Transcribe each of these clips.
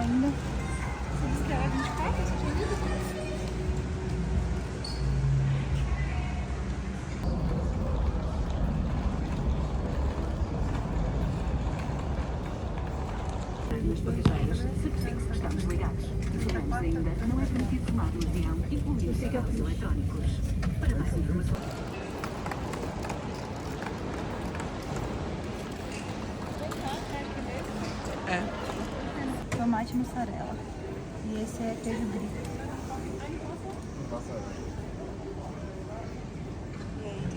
ainda. Você disse que era 24, você tinha dito? Nas passageiras, certifique-se que estamos ligados. Lembre-se ainda, não é permitido fumar no avião e poluir cigarros eletrónicos. Para mais informações... Tomate mussarela. E esse é queijo brie. E aí,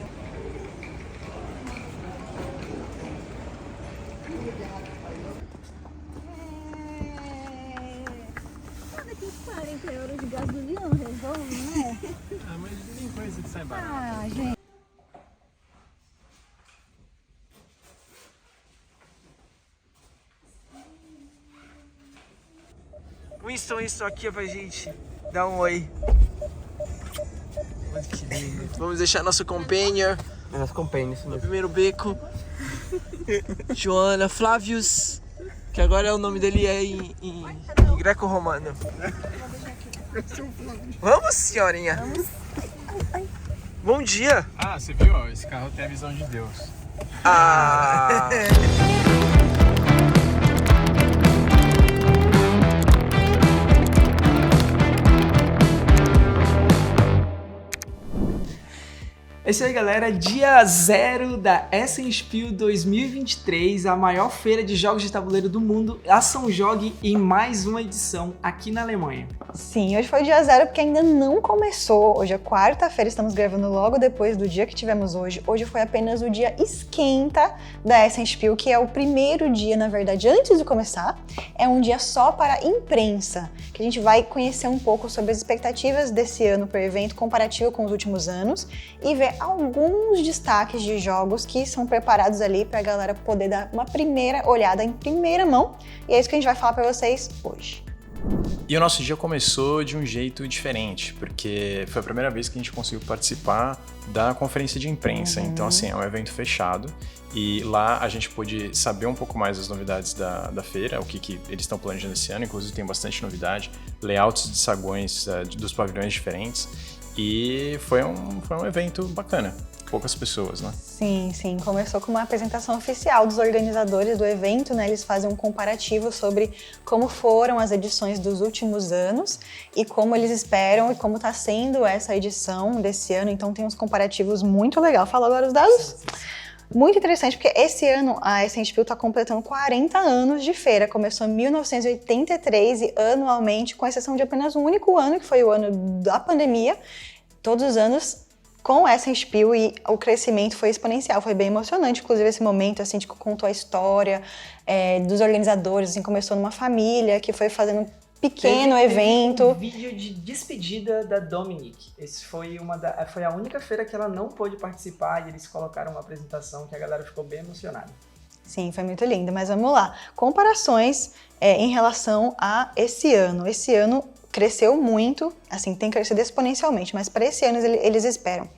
Nada que 40 euros de gasolina não resolve, não é? Ah, mas tem coisa que sai barato. Ah, gente. Winston aqui pra gente dar um oi. Olha que lindo. Vamos deixar nosso companion. Nosso companion, isso No mesmo. primeiro beco. Joana Flavius, que agora o nome dele é em greco-romano. Vamos, senhorinha. Vamos. Bom dia. Ah, você viu? Ó, esse carro tem a visão de Deus. Ah. É isso aí, galera, dia 0 da Essen Spiel 2023, a maior feira de jogos de tabuleiro do mundo, a São Jogue, em mais uma edição aqui na Alemanha. Sim, hoje foi o dia 0 porque ainda não começou. Hoje é quarta-feira, estamos gravando logo depois do dia que tivemos hoje. Hoje foi apenas o dia esquenta da Essen Spiel, que é o primeiro dia, na verdade, antes de começar. É um dia só para a imprensa, que a gente vai conhecer um pouco sobre as expectativas desse ano para o evento, comparativo com os últimos anos, e ver alguns destaques de jogos que são preparados ali para a galera poder dar uma primeira olhada em primeira mão. E é isso que a gente vai falar para vocês hoje. E o nosso dia começou de um jeito diferente, porque foi a primeira vez que a gente conseguiu participar da conferência de imprensa. Então, assim, é um evento fechado e lá a gente pôde saber um pouco mais das novidades da feira, o que eles estão planejando esse ano. Inclusive tem bastante novidade, layouts de saguões dos pavilhões diferentes. E foi um evento bacana, poucas pessoas, né? Sim, sim. Começou com uma apresentação oficial dos organizadores do evento, né? Eles fazem um comparativo sobre como foram as edições dos últimos anos e como eles esperam e como está sendo essa edição desse ano. Então tem uns comparativos muito legal. Fala agora os dados? Muito interessante, porque esse ano a Essen Spiel está completando 40 anos de feira. Começou em 1983 e anualmente, com exceção de apenas um único ano, que foi o ano da pandemia, todos os anos com Essen Spiel, e o crescimento foi exponencial, foi bem emocionante, inclusive esse momento, assim, de que contou a história dos organizadores, assim, começou numa família que foi fazendo um pequeno evento. Teve um vídeo de despedida da Dominic. Esse foi a única feira que ela não pôde participar e eles colocaram uma apresentação que a galera ficou bem emocionada. Sim, foi muito lindo, mas vamos lá. Comparações em relação a esse ano. Esse ano cresceu muito, assim, tem crescido exponencialmente, mas para esse ano eles esperam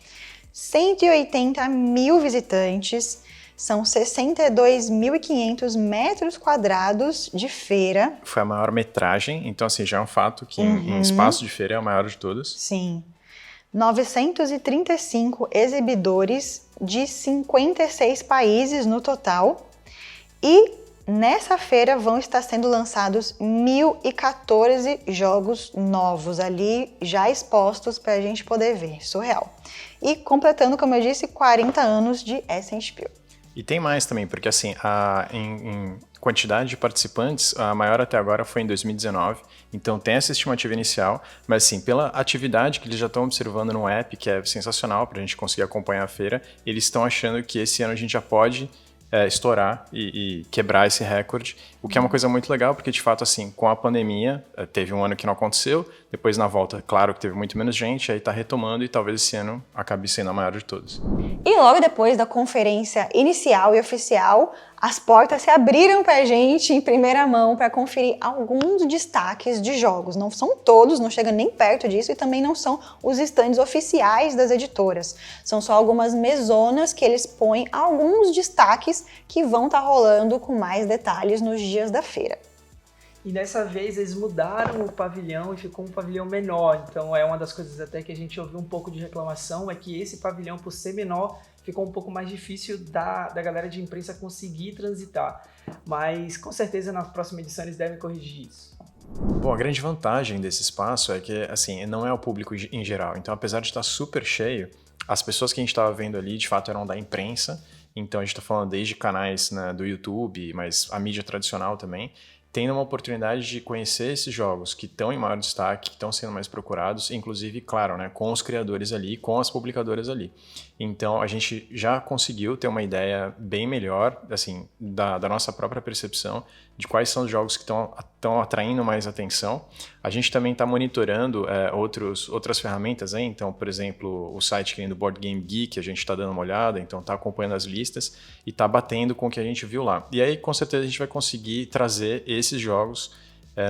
180 mil visitantes, são 62.500 metros quadrados de feira. Foi a maior metragem, então assim, já é um fato que em espaço de feira é a maior de todas. Sim. 935 exibidores de 56 países no total. E nessa feira vão estar sendo lançados 1.014 jogos novos ali, já expostos para a gente poder ver. Surreal. E completando, como eu disse, 40 anos de Essen Spiel. E tem mais também, porque assim, em quantidade de participantes, a maior até agora foi em 2019, então tem essa estimativa inicial, mas assim, pela atividade que eles já estão observando no app, que é sensacional para a gente conseguir acompanhar a feira, eles estão achando que esse ano a gente já pode estourar e quebrar esse recorde, o que é uma coisa muito legal, porque de fato, assim, com a pandemia, teve um ano que não aconteceu, depois na volta, claro que teve muito menos gente, aí tá retomando e talvez esse ano acabe sendo a maior de todos. E logo depois da conferência inicial e oficial, as portas se abriram para a gente em primeira mão para conferir alguns destaques de jogos. Não são todos, não chega nem perto disso, e também não são os estandes oficiais das editoras. São só algumas mesonas que eles põem alguns destaques que vão estar rolando com mais detalhes nos dias da feira. E dessa vez eles mudaram o pavilhão e ficou um pavilhão menor. Então é uma das coisas até que a gente ouviu um pouco de reclamação, é que esse pavilhão, por ser menor, ficou um pouco mais difícil da galera de imprensa conseguir transitar. Mas com certeza na próxima edição eles devem corrigir isso. Bom, a grande vantagem desse espaço é que, assim, não é o público em geral. Então, apesar de estar super cheio, as pessoas que a gente estava vendo ali, de fato, eram da imprensa. Então, a gente está falando desde canais, né, do YouTube, mas a mídia tradicional também, tendo uma oportunidade de conhecer esses jogos que estão em maior destaque, que estão sendo mais procurados, inclusive, claro, né, com os criadores ali, com as publicadoras ali. Então, a gente já conseguiu ter uma ideia bem melhor, assim, da nossa própria percepção de quais são os jogos que estão atraindo mais atenção. A gente também está monitorando outras ferramentas, hein? Então, por exemplo, o site que vem do Board Game Geek, a gente está dando uma olhada, então está acompanhando as listas e está batendo com o que a gente viu lá. E aí, com certeza, a gente vai conseguir trazer esses jogos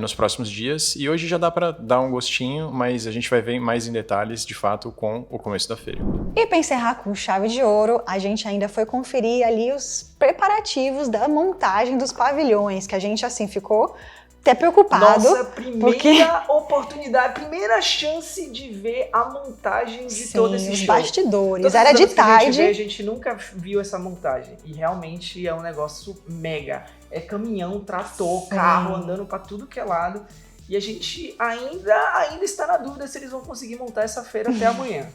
nos próximos dias. E hoje já dá para dar um gostinho, mas a gente vai ver mais em detalhes, de fato, com o começo da feira. E para encerrar com chave de ouro, a gente ainda foi conferir ali os preparativos da montagem dos pavilhões, que a gente, assim, ficou até preocupado. Nossa, primeira oportunidade, primeira chance de ver a montagem de todo esse os show. bastidores, Todas era as de vezes que a gente tarde. vê, a gente nunca viu essa montagem. E realmente é um negócio mega. É caminhão, trator, carro, andando pra tudo que é lado. E a gente ainda está na dúvida se eles vão conseguir montar essa feira até amanhã.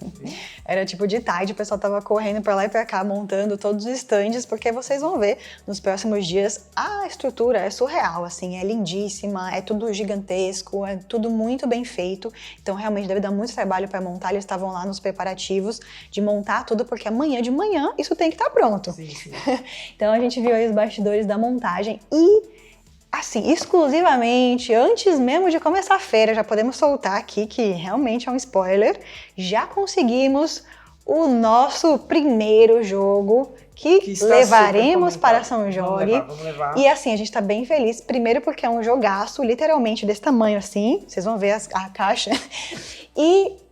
Era tipo de tarde, o pessoal tava correndo pra lá e pra cá, montando todos os estandes, porque vocês vão ver nos próximos dias a estrutura é surreal, assim, é lindíssima, é tudo gigantesco, é tudo muito bem feito. Então realmente deve dar muito trabalho pra montar. Eles estavam lá nos preparativos de montar tudo, porque amanhã de manhã isso tem que estar pronto. Sim, sim. Então a gente viu aí os bastidores da montagem e, assim, exclusivamente, antes mesmo de começar a feira, já podemos soltar aqui que realmente é um spoiler, já conseguimos o nosso primeiro jogo que levaremos para São Jorge. Vamos levar. E assim, a gente tá bem feliz, primeiro porque é um jogaço, literalmente desse tamanho assim, vocês vão ver a caixa. E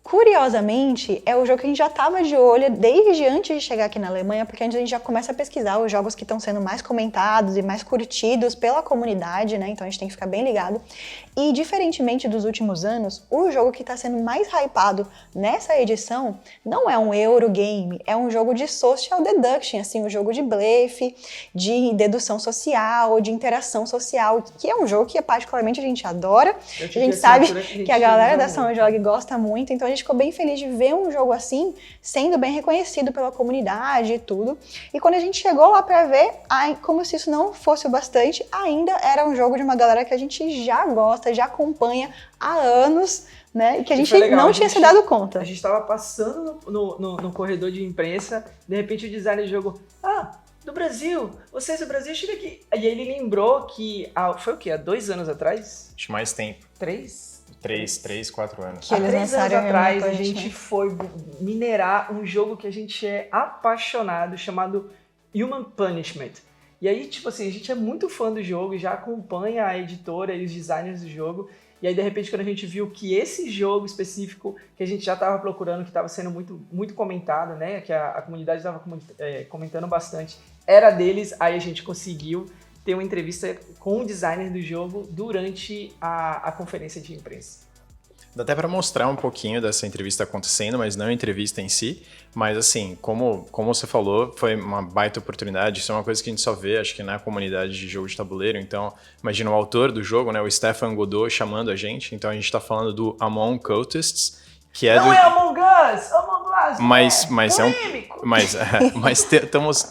curiosamente, é o jogo que a gente já estava de olho desde antes de chegar aqui na Alemanha, porque antes a gente já começa a pesquisar os jogos que estão sendo mais comentados e mais curtidos pela comunidade, né? Então a gente tem que ficar bem ligado. E diferentemente dos últimos anos, o jogo que está sendo mais hypado nessa edição não é um Eurogame, é um jogo de social deduction, assim, um jogo de blefe, de dedução social, de interação social, que é um jogo que particularmente a gente adora. A gente sabe que a galera da São Jorge gosta muito, então a gente ficou bem feliz de ver um jogo assim, sendo bem reconhecido pela comunidade e tudo. E quando a gente chegou lá pra ver, como se isso não fosse o bastante, ainda era um jogo de uma galera que a gente já gosta, já acompanha há anos, né? E que a gente não tinha se dado conta. A gente estava passando no corredor de imprensa, de repente o designer jogou, do Brasil, vocês do Brasil, chega aqui. E aí ele lembrou que, foi o quê? Há 2 anos atrás? Acho mais tempo. 3? 3, 4 anos. Que Há eles 3 anos lançaram atrás a realmente, gente né? foi minerar um jogo que a gente é apaixonado, chamado Human Punishment. E aí, tipo assim, a gente é muito fã do jogo, já acompanha a editora e os designers do jogo. E aí, de repente, quando a gente viu que esse jogo específico, que a gente já estava procurando, que estava sendo muito, muito comentado, né? Que a comunidade estava comentando bastante, era deles. Aí a gente conseguiu ter uma entrevista com o designer do jogo durante a conferência de imprensa. Dá até para mostrar um pouquinho dessa entrevista acontecendo, mas não a entrevista em si. Mas assim, como você falou, foi uma baita oportunidade. Isso é uma coisa que a gente só vê, acho que na comunidade de jogo de tabuleiro. Então, imagina o autor do jogo, né, o Stefan Godot, chamando a gente. Então a gente está falando do Among Cultists, que é Não é Among Us! Among Us! Mas é polêmico! Mas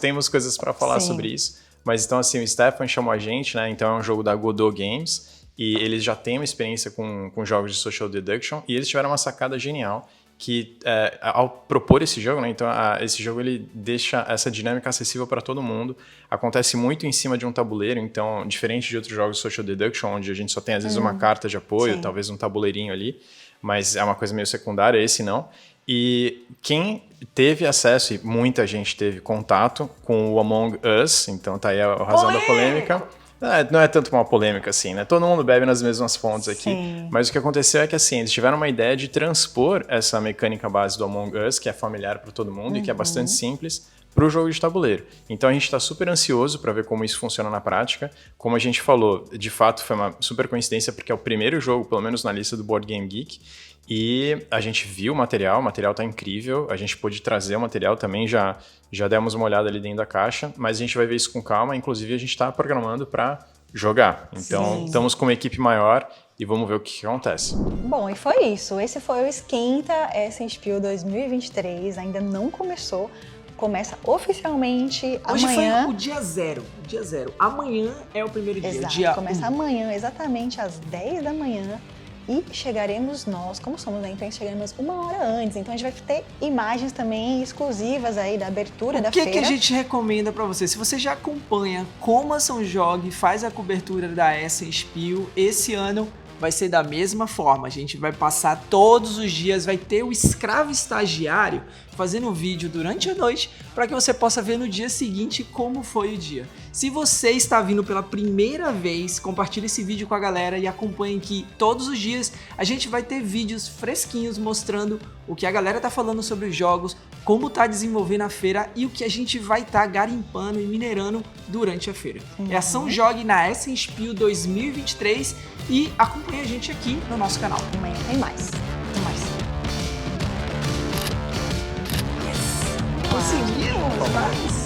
temos coisas para falar Sim. sobre isso. Mas então assim, o Stefan chamou a gente, né? Então é um jogo da Godot Games. E eles já têm uma experiência com jogos de social deduction, e eles tiveram uma sacada genial, que ao propor esse jogo, né, então esse jogo ele deixa essa dinâmica acessível para todo mundo, acontece muito em cima de um tabuleiro, então diferente de outros jogos de social deduction, onde a gente só tem às vezes uma carta de apoio, Sim. talvez um tabuleirinho ali, mas é uma coisa meio secundária, esse não. E quem teve acesso, e muita gente teve contato com o Among Us, então tá aí a razão da polêmica. Não é tanto uma polêmica assim, né? Todo mundo bebe nas mesmas fontes aqui. Sim. Mas o que aconteceu é que assim, eles tiveram uma ideia de transpor essa mecânica base do Among Us, que é familiar para todo mundo e que é bastante simples, para o jogo de tabuleiro. Então a gente está super ansioso para ver como isso funciona na prática. Como a gente falou, de fato foi uma super coincidência, porque é o primeiro jogo, pelo menos na lista do Board Game Geek, e a gente viu o material tá incrível, a gente pôde trazer o material também, já demos uma olhada ali dentro da caixa, mas a gente vai ver isso com calma, inclusive a gente está programando para jogar. Então estamos com uma equipe maior e vamos ver o que acontece. Bom, e foi isso. Esse foi o Esquenta Essen Spiel 2023, ainda não começou. Começa oficialmente Hoje amanhã. foi o dia zero. Amanhã é o primeiro dia. Exato, dia começa 1. amanhã, exatamente às 10 da manhã. E chegaremos nós, como somos da imprensa, chegaremos 1 hora antes. Então a gente vai ter imagens também exclusivas aí da abertura da feira. O que a gente recomenda pra você? Se você já acompanha como a São Jogue faz a cobertura da Essen Spiel, esse ano vai ser da mesma forma. A gente vai passar todos os dias, vai ter o escravo estagiário fazendo um vídeo durante a noite para que você possa ver no dia seguinte como foi o dia. Se você está vindo pela primeira vez, compartilhe esse vídeo com a galera e acompanhe que todos os dias a gente vai ter vídeos fresquinhos mostrando o que a galera tá falando sobre os jogos, como tá desenvolvendo a feira e o que a gente vai estar garimpando e minerando durante a feira. É a São Jogue na Essen Spiel 2023 e acompanhe a gente aqui no nosso canal. Amanhã tem mais. Tem mais. Conseguimos!